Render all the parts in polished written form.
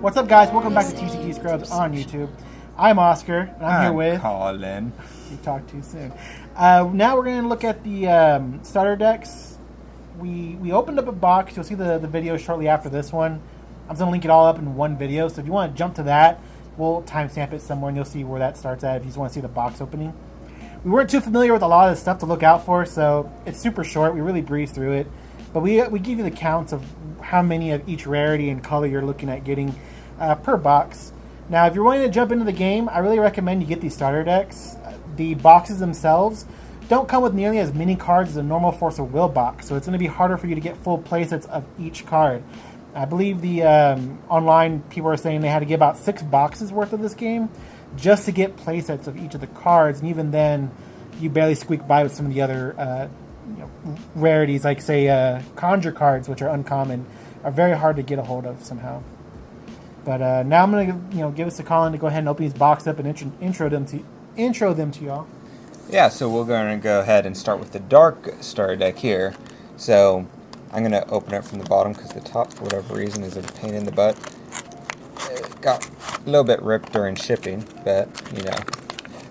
What's up, guys? Welcome back to TCG Scrubs on YouTube. I'm Oscar, and I'm here with Colin. You talked too soon. Now we're going to look at the starter decks. We opened up a box. You'll see the video shortly after this one. I'm going to link it all up in one video, so if you want to jump to that, we'll timestamp it somewhere, and you'll see where that starts at if you just want to see the box opening. We weren't too familiar with a lot of the stuff to look out for, so it's super short. We really breezed through it. But we give you the counts of how many of each rarity and color you're looking at getting per box. Now, if you're wanting to jump into the game, I really recommend you get these starter decks. The boxes themselves don't come with nearly as many cards as a normal Force of Will box, so it's going to be harder for you to get full playsets of each card. I believe the online people are saying they had to get about 6 boxes worth of this game just to get playsets of each of the cards, and even then, you barely squeak by with some of the other rarities, like say Conjure cards, which are uncommon, are very hard to get a hold of somehow. But now I'm gonna give us to Colin to go ahead and open these box up and intro them to y'all. Yeah, so we're going to go ahead and start with the dark starter deck here. So I'm going to open it from the bottom because the top, for whatever reason, is a pain in the butt. It got a little bit ripped during shipping, but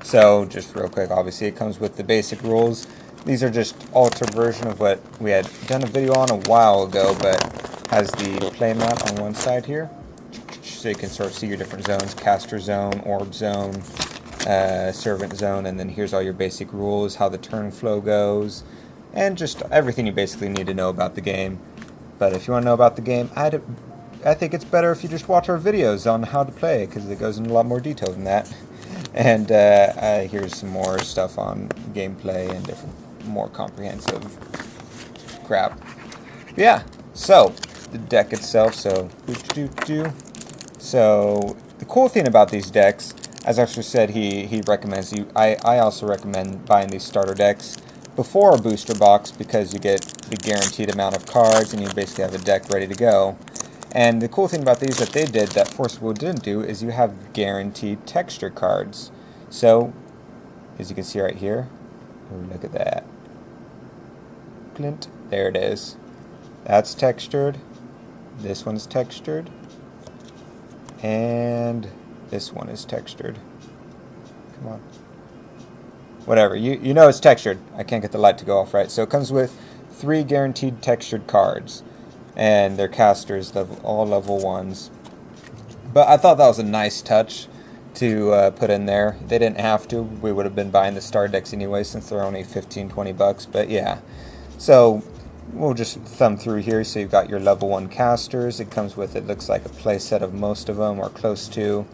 So just real quick, obviously it comes with the basic rules. These are just altered version of what we had done a video on a while ago, but has the play map on one side here. So you can sort of see your different zones: caster zone, orb zone, servant zone, and then here's all your basic rules, how the turn flow goes, and just everything you basically need to know about the game. But if you want to know about the game, I think it's better if you just watch our videos on how to play, because it goes into a lot more detail than that. And here's some more stuff on gameplay and different, more comprehensive crap. Yeah, so the deck itself, so the cool thing about these decks, as Oscar said, he recommends you. I also recommend buying these starter decks before a booster box because you get the guaranteed amount of cards and you basically have a deck ready to go. And the cool thing about these that they did that Force of Will didn't do is you have guaranteed texture cards. So, as you can see right here, look at that. Glint. There it is. That's textured. This one's textured. And this one is textured. Come on. Whatever. You know it's textured. I can't get the light to go off right. So it comes with 3 guaranteed textured cards. And they're casters, all level 1s. But I thought that was a nice touch to put in there. They didn't have to. We would have been buying the star decks anyway since they're only $15-20. But yeah. So we'll just thumb through here. So you've got your level 1 casters. It comes with, it looks like a play set of most of them, or close to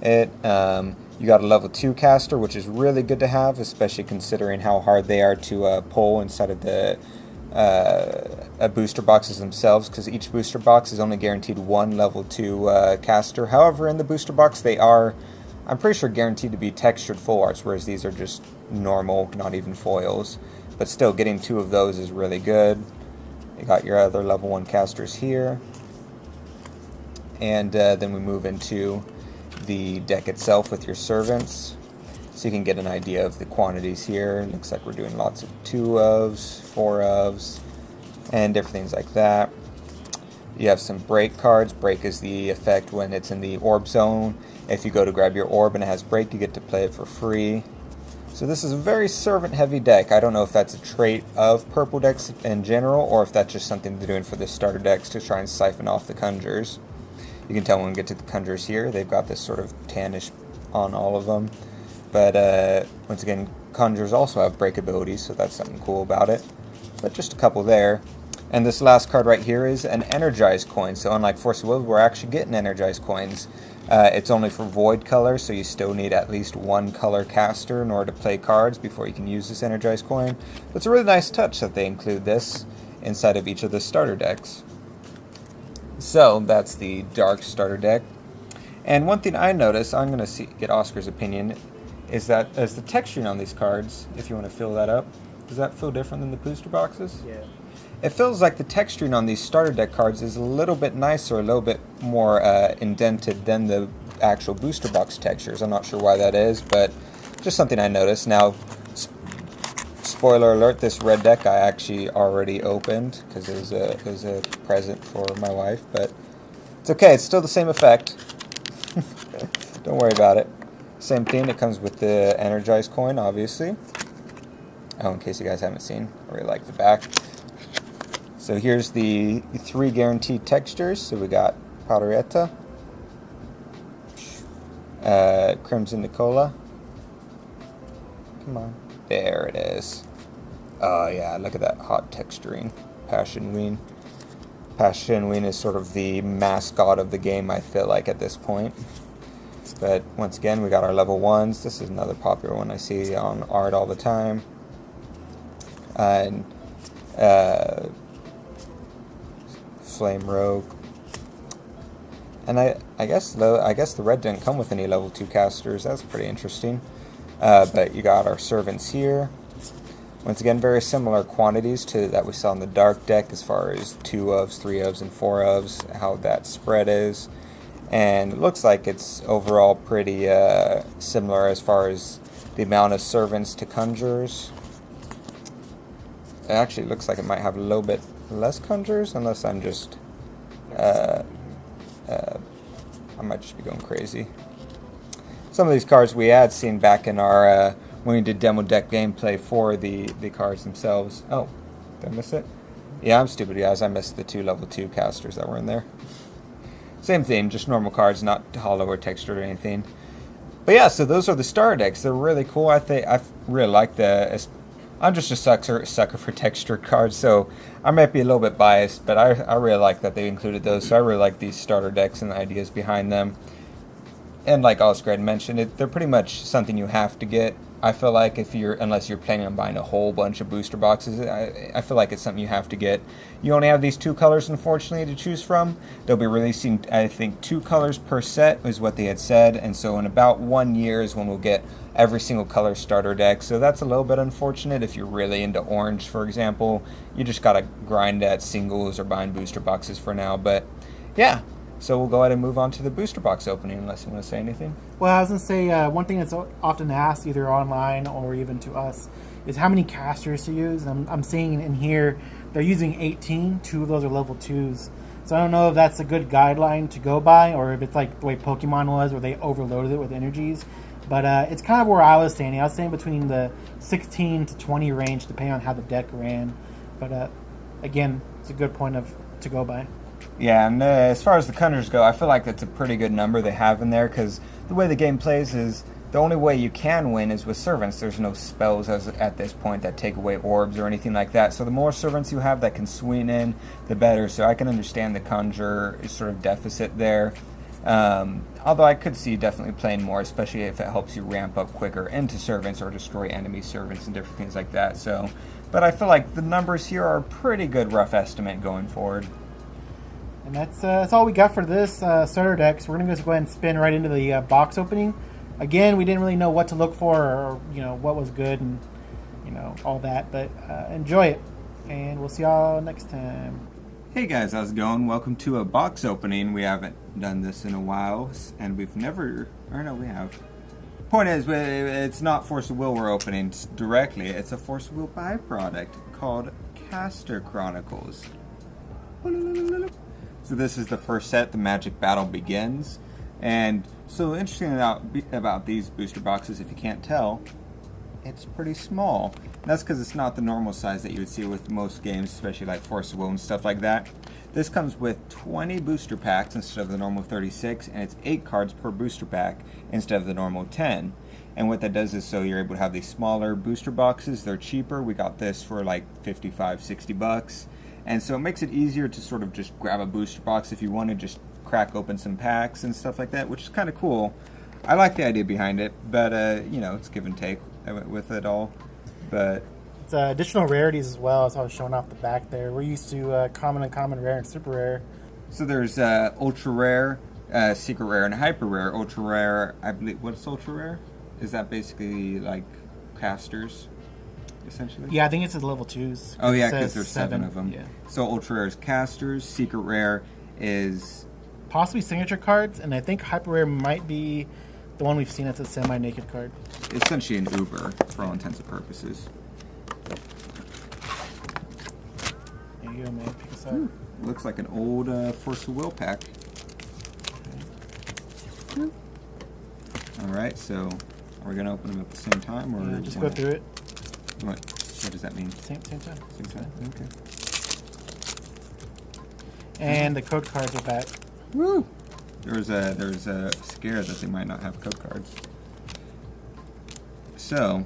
it. You got a level 2 caster, which is really good to have, especially considering how hard they are to pull inside of the booster boxes themselves, because each booster box is only guaranteed 1 level 2 caster. However, in the booster box they are, I'm pretty sure, guaranteed to be textured full arts, whereas these are just normal, not even foils. But still, getting 2 of those is really good. You got your other level 1 casters here. And then we move into the deck itself with your servants. So you can get an idea of the quantities here. It looks like we're doing lots of 2 ofs, 4 ofs, and different things like that. You have some break cards. Break is the effect when it's in the orb zone. If you go to grab your orb and it has break, you get to play it for free. So this is a very servant-heavy deck. I don't know if that's a trait of purple decks in general, or if that's just something they're doing for the starter decks to try and siphon off the conjures. You can tell when we get to the conjures here, they've got this sort of tannish on all of them. But once again, conjures also have break abilities, so that's something cool about it. But just a couple there. And this last card right here is an energized coin. So unlike Force of Will, we're actually getting energized coins. It's only for void color, so you still need at least 1 color caster in order to play cards before you can use this energized coin. But it's a really nice touch that they include this inside of each of the starter decks. So that's the dark starter deck. And one thing I noticed, I'm going to get Oscar's opinion, is that as the texturing on these cards, if you want to fill that up, does that feel different than the booster boxes? Yeah. It feels like the texturing on these starter deck cards is a little bit nicer, a little bit more indented than the actual booster box textures. I'm not sure why that is, but just something I noticed. Now, spoiler alert, this red deck I actually already opened because it was a present for my wife, but It's okay, it's still the same effect. Don't worry about it. Same thing, it comes with the energized coin, obviously. Oh, in case you guys haven't seen, I really like the back. So here's the 3 guaranteed textures. So we got Paderetta, Crimson Nicola. Come on. There it is. Oh yeah, look at that hot texturing. Passion Ween. Passion Ween is sort of the mascot of the game, I feel like, at this point. But once again, we got our level 1s. This is another popular one I see on art all the time. And Flame Rogue. And I guess the red didn't come with any level 2 casters. That's pretty interesting. But you got our servants here. Once again, very similar quantities to that we saw in the dark deck as far as 2 ofs, 3 ofs, and 4 ofs, how that spread is. And it looks like it's overall pretty similar as far as the amount of servants to conjurers. It actually looks like it might have a little bit less conjurers, unless I'm just I might just be going crazy. Some of these cards we had seen back in our when we did demo deck gameplay for the cards themselves. Oh, did I miss it? Yeah, I'm stupid, guys. I missed the 2 level 2 casters that were in there. Same thing, just normal cards, not hollow or textured or anything. But yeah, so those are the starter decks. They're really cool. I really like the. I'm just a sucker for textured cards, so I might be a little bit biased, but I really like that they included those. So I really like these starter decks and the ideas behind them. And like Oscar had mentioned, they're pretty much something you have to get. I feel like unless you're planning on buying a whole bunch of booster boxes, I feel like it's something you have to get. You only have these 2 colors, unfortunately, to choose from. They'll be releasing, I think, 2 colors per set is what they had said. And so in about 1 year is when we'll get every single color starter deck. So that's a little bit unfortunate if you're really into orange, for example. You just got to grind at singles or buying booster boxes for now. But yeah. So we'll go ahead and move on to the booster box opening, unless you want to say anything. Well, I was going to say, one thing that's often asked, either online or even to us, is how many casters to use. And I'm seeing in here, they're using 18. 2 of those are level 2s. So I don't know if that's a good guideline to go by, or if it's like the way Pokemon was, where they overloaded it with energies. But it's kind of where I was standing. I was saying between the 16 to 20 range, depending on how the deck ran. But again, it's a good point to go by. Yeah, and as far as the conjurers go, I feel like that's a pretty good number they have in there, because the way the game plays is the only way you can win is with servants. There's no spells at this point that take away orbs or anything like that. So the more servants you have that can swing in, the better. So I can understand the conjure sort of deficit there. Although I could see definitely playing more, especially if it helps you ramp up quicker into servants or destroy enemy servants and different things like that. So, but I feel like the numbers here are a pretty good rough estimate going forward. And that's all we got for this starter deck. So we're going to go ahead and spin right into the box opening. Again, we didn't really know what to look for, or what was good, and all that. But enjoy it, and we'll see y'all next time. Hey guys, how's it going? Welcome to a box opening. We haven't done this in a while, and we have. Point is, it's not Force of Will we're opening directly. It's a Force of Will byproduct called Casters Chronicles. So this is the first set, the Magic Battle begins. And so interesting about these booster boxes, if you can't tell, it's pretty small. And that's because it's not the normal size that you would see with most games, especially like Force of Will and stuff like that. This comes with 20 booster packs instead of the normal 36, and it's 8 cards per booster pack instead of the normal 10. And what that does is, so you're able to have these smaller booster boxes. They're cheaper. We got this for like 55, 60 bucks. And so it makes it easier to sort of just grab a booster box if you want to just crack open some packs and stuff like that, which is kind of cool. I like the idea behind it, but, it's give and take with it all. But it's additional rarities as well, as I was showing off the back there. We're used to common, uncommon, rare, and super rare. So there's ultra rare, secret rare, and hyper rare. Ultra rare, I believe, what's ultra rare? Is that basically like casters? Essentially? Yeah, I think it's the level 2s. Oh yeah, because there's 7 of them. Yeah. So ultra rare is casters, secret rare is possibly signature cards, and I think hyper rare might be the one we've seen that's a semi-naked card. Essentially an Uber for all intents and purposes. There you go, man. Pick us up. Looks like an old Force of Will pack. All right, so are we gonna open them at the same time, or just go through it? What does that mean? Same time. Same time. Okay. And the code cards are back. Woo! There's a scare that they might not have code cards. So,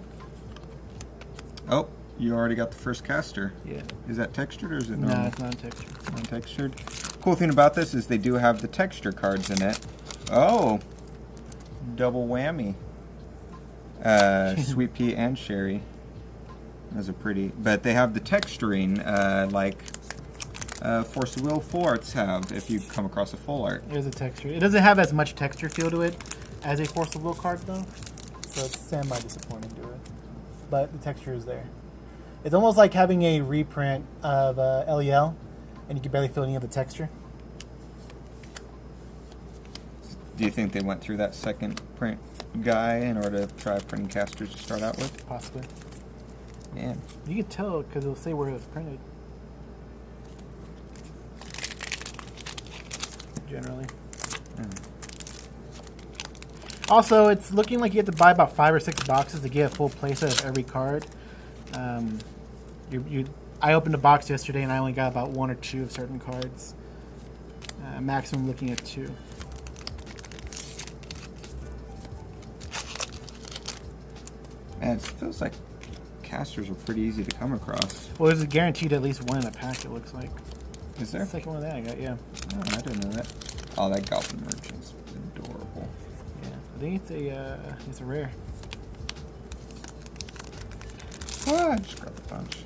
oh, you already got the first caster. Yeah. Is that textured or is it normal? No, it's not textured. Non-textured. Cool thing about this is they do have the texture cards in it. Oh, double whammy. Sweet pea and sherry. Those are pretty, but they have the texturing like Force of Will full arts have. If you come across a full art, There's a texture. It doesn't have as much texture feel to it as a Force of Will card, though. So it's semi-disappointing to it. But the texture is there. It's almost like having a reprint of LEL, and you can barely feel any of the texture. do you think they went through that second print guy in order to try printing casters to start out with? Possibly. Man. You can tell because it'll say where it was printed. Generally. Also, it's looking like you have to buy about 5 or 6 boxes to get a full playset of every card. I opened a box yesterday and I only got about 1 or 2 of certain cards. Maximum looking at 2. Man, it feels like casters are pretty easy to come across. Well, there's a guaranteed at least 1 in a pack, it looks like. Is there? The second one that I got, yeah. Oh, I didn't know that. Oh, that Goblin Merchant's adorable. Yeah, I think it's a rare. Oh, I just got a bunch.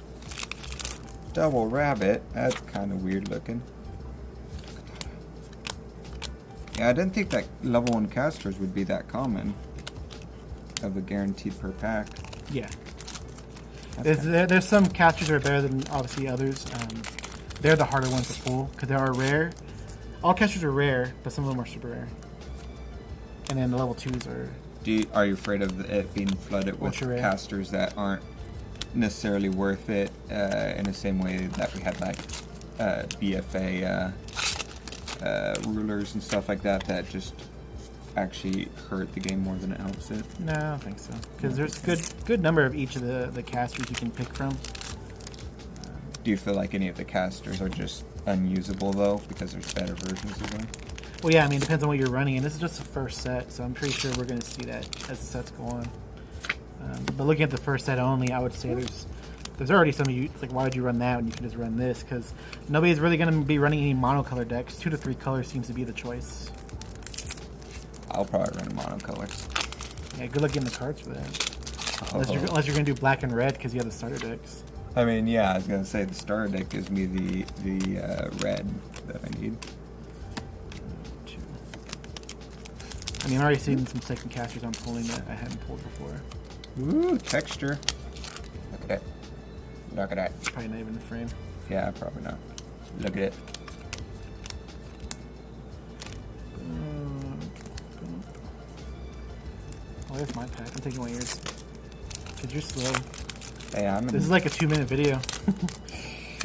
Double Rabbit. That's kind of weird looking. Yeah, I didn't think that level 1 casters would be that common. Of a guaranteed per pack. Yeah. There's some casters that are better than obviously others. They're the harder ones to pull because they are rare. All casters are rare, but some of them are super rare. And then the level 2s are... Are you afraid of it being flooded with casters that aren't necessarily worth it in the same way that we had like BFA rulers and stuff like that that just actually hurt the game more than it helps it? No, I don't think so. Because there's good number of each of the casters you can pick from. Do you feel like any of the casters are just unusable though because there's better versions of them? Well, yeah, I mean, it depends on what you're running, and this is just the first set, so I'm pretty sure we're going to see that as the sets go on. But looking at the first set only, I would say there's already some of you. It's like, why would you run that when you can just run this? Because nobody's really going to be running any monocolor decks. 2 to 3 colors seems to be the choice. I'll probably run monocolor. Yeah, good luck getting the cards for that. Unless you're going to do black and red because you have the starter decks. I mean, yeah, I was going to say the starter deck gives me the red that I need. I mean, I'm already seeing some second casters I'm pulling that I hadn't pulled before. Ooh, texture. Look at that. Look at that. Probably not even in the frame. Yeah, probably not. Look at it. Oh, there's my pack. I'm taking one of yours. Because you're slow. Hey, This is like a 2-minute video.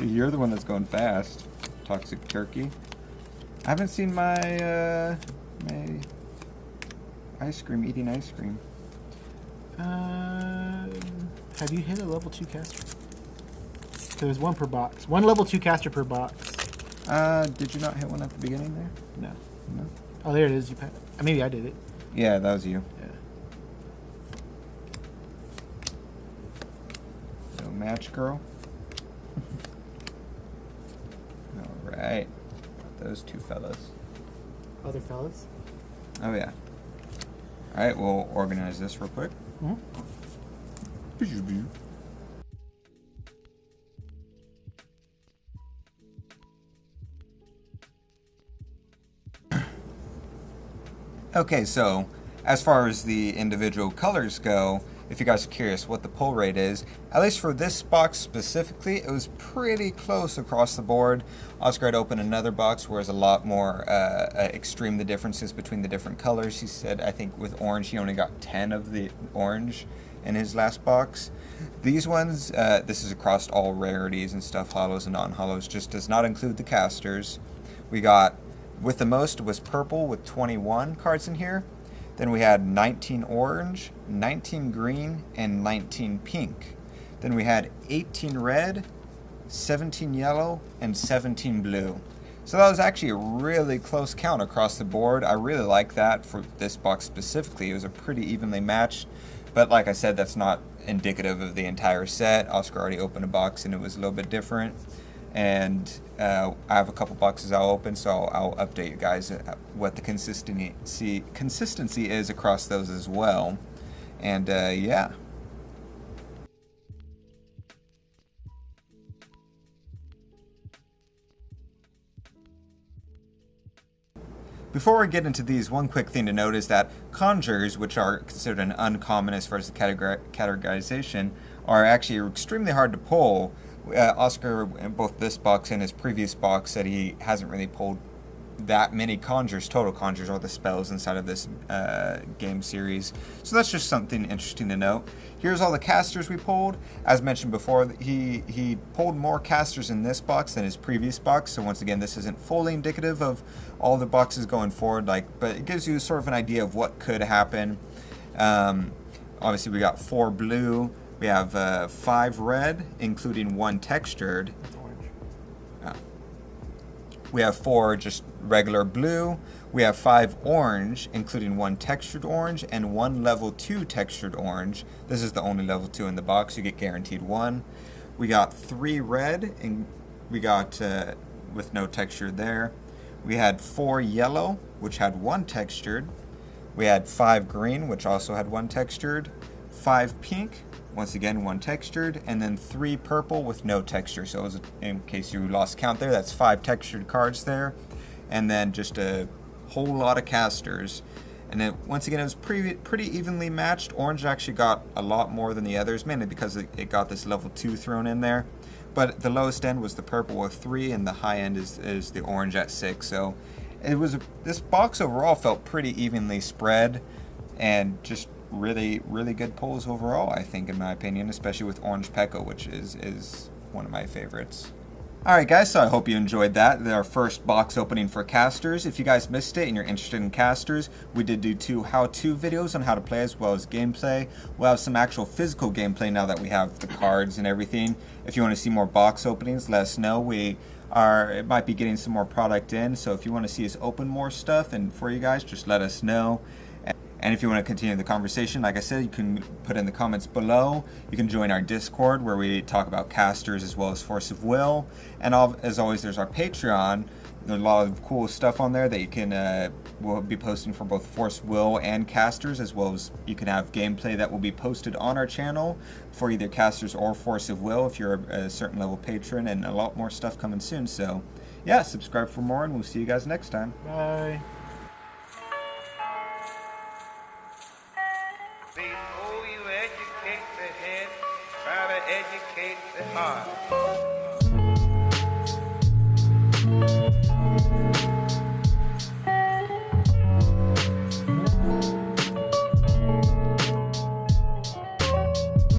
You're the one that's going fast. Toxic Turkey. I haven't seen my my eating ice cream. Have you hit a level 2 caster? There's 1 per box. 1 level 2 caster per box. Did you not hit one at the beginning there? No. No. Oh, there it is. Maybe I did it. Yeah, that was you. Yeah. So, match girl. All right. Those 2 fellas. Other fellas? Oh, yeah. All right, we'll organize this real quick. Mm-hmm. Okay, so as far as the individual colors go, if you guys are curious what the pull rate is, at least for this box specifically, it was pretty close across the board. Oscar had opened another box where it's a lot more extreme the differences between the different colors. He said, I think with orange, he only got 10 of the orange in his last box. These ones, this is across all rarities and stuff, hollows and non-hollows, just does not include the casters. We got, with the most was purple with 21 cards in here. Then we had 19 orange, 19 green, and 19 pink. Then we had 18 red, 17 yellow, and 17 blue. So that was actually a really close count across the board. I really like that for this box specifically. It was a pretty evenly matched, but like I said, that's not indicative of the entire set. Oscar already opened a box and it was a little bit different. And I have a couple boxes I'll open, so I'll update you guys what the consistency is across those as well. And yeah. Before we get into these, one quick thing to note is that conjures, which are considered an uncommon as far as the categorization, are actually extremely hard to pull. Oscar, in both this box and his previous box, said he hasn't really pulled that many conjures, total conjures, or the spells inside of this game series. So that's just something interesting to note. Here's all the casters we pulled. As mentioned before, he pulled more casters in this box than his previous box. So once again, this isn't fully indicative of all the boxes going forward, but it gives you sort of an idea of what could happen. Obviously, we got 4 blue. We have 5 red, including 1 textured. That's orange. We have 4 just regular blue. We have 5 orange, including 1 textured orange and 1 level 2 textured orange. This is the only level 2 in the box. You get guaranteed 1. We got 3 red, and we got with no texture there. We had 4 yellow, which had 1 textured. We had 5 green, which also had 1 textured. 5 pink, once again 1 textured, and then 3 purple with no texture. So it was, in case you lost count there, that's 5 textured cards there, and then just a whole lot of casters. And then once again, it was pretty evenly matched. Orange actually got a lot more than the others, mainly because it got this level 2 thrown in there. But the lowest end was the purple with 3, and the high end is the orange at 6. So it was this box overall felt pretty evenly spread, and just really good pulls overall, I think, in my opinion, especially with Orange Pekka, which is one of my favorites. Alright guys, so I hope you enjoyed that. Our first box opening for Casters. If you guys missed it and you're interested in Casters, we did do 2 how-to videos on how to play as well as gameplay. We'll have some actual physical gameplay now that we have the cards and everything. If you want to see more box openings, let us know. It might be getting some more product in, so if you want to see us open more stuff and for you guys, just let us know. And if you want to continue the conversation, like I said, you can put in the comments below. You can join our Discord where we talk about casters as well as Force of Will. And as always, there's our Patreon. There's a lot of cool stuff on there that you can we'll be posting for both Force Will and casters, as well as you can have gameplay that will be posted on our channel for either casters or Force of Will if you're a certain level patron, and a lot more stuff coming soon. So yeah, subscribe for more, and we'll see you guys next time. Bye. Before you educate the head, try to educate the heart.